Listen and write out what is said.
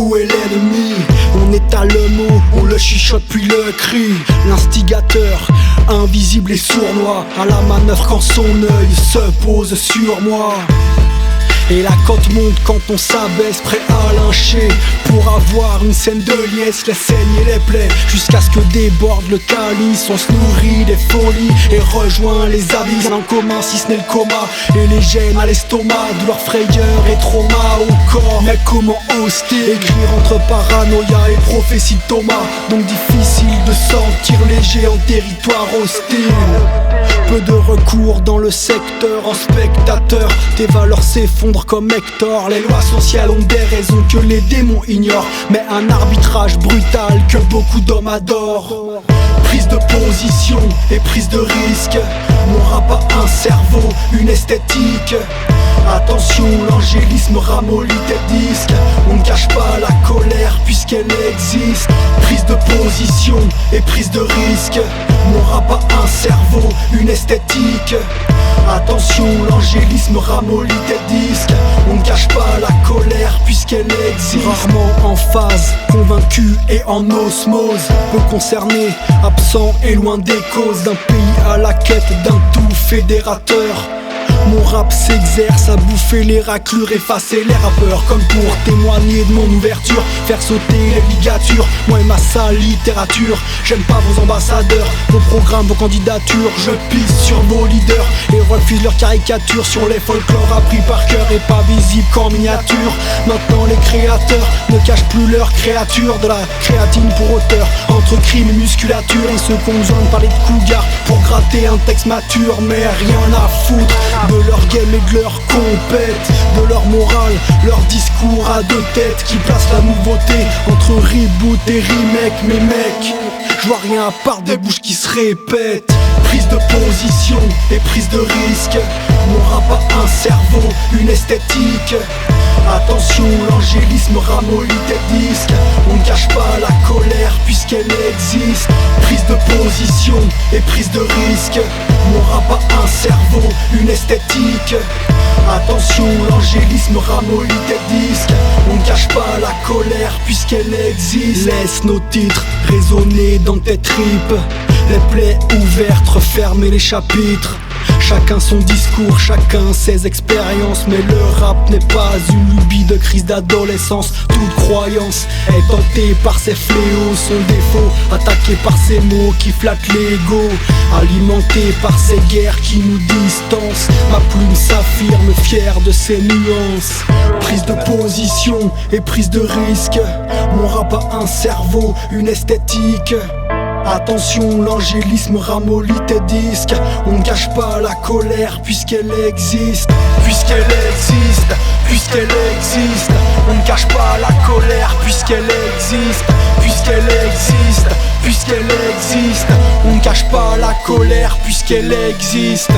où est l'ennemi? On étale le mot, on le chuchote puis le crie. L'instigateur, invisible et sournois, à la manœuvre quand son œil se pose sur moi. Et la cote monte quand on s'abaisse, prêt à lyncher. Pour avoir une scène de liesse, les saignes et les plaies, jusqu'à ce que déborde le calice. On se nourrit des folies et rejoint les abysses. En commun si ce n'est le coma, et les gènes à l'estomac, douleur, frayeur et trauma au corps. Mais comment oser écrire entre paranoïa et prophétie de Thomas? Donc difficile de sentir léger en territoire hostile. Peu de recours dans le secteur en spectateur. Tes valeurs s'effondrent comme Hector. Les lois sociales ont des raisons que les démons ignorent, mais un arbitrage brutal que beaucoup d'hommes adorent. Prise de position et prise de risque. Mon rap a un cerveau, une esthétique. Attention, l'angélisme ramollit tes disques. On ne cache pas la colère puisqu'elle existe. Prise de position et prise de risque. Mon rap a un cerveau, une esthétique. Attention, l'angélisme ramollit tes disques. On ne cache pas la colère puisqu'elle existe. Rarement en phase, convaincu et en osmose. Peu concerné, absent et loin des causes d'un pays à la quête d'un tout fédérateur. Mon rap s'exerce à bouffer les raclures, effacer les rappeurs, comme pour témoigner de mon ouverture, faire sauter les ligatures. Moi et ma sale littérature, j'aime pas vos ambassadeurs, vos programmes, vos candidatures. Je pisse sur vos leaders et refuse leurs caricatures sur les folklores appris par cœur et pas visibles qu'en miniature. Maintenant les créateurs ne cachent plus leur créature, de la créatine pour auteur, entre crime et musculature. Et ceux qu'on besoin de parler de cougar pour gratter un texte mature, mais rien à foutre de leur game et de leur compète, de leur morale, leur discours à deux têtes qui placent la nouveauté entre reboot et remake. Mais mec, je vois rien à part des bouches qui se répètent. Prise de position et prise de risque. Mon rap a un cerveau, une esthétique. Attention, l'angélisme ramollit tes disques. On ne cache pas la colère puisqu'elle existe. Prise de position et prise de risque. Mon rap a un cerveau, une esthétique. Attention, l'angélisme ramollit tes disques. On ne cache pas la colère puisqu'elle existe. Laisse nos titres résonner dans tes tripes. Les plaies ouvertes, refermer les chapitres. Chacun son discours, chacun ses expériences. Mais le rap n'est pas une lubie de crise d'adolescence. Toute croyance est tentée par ses fléaux. Son défaut, attaqué par ses mots qui flattent l'ego. Alimenté par ces guerres qui nous distancent. Ma plume s'affirme, fière de ses nuances. Prise de position et prise de risque. Mon rap a un cerveau, une esthétique. Attention, l'angélisme ramollit tes disques. On ne cache pas la colère puisqu'elle existe. Puisqu'elle existe, puisqu'elle existe. On ne cache pas la colère puisqu'elle existe. Puisqu'elle existe, puisqu'elle existe. On ne cache pas la colère puisqu'elle existe.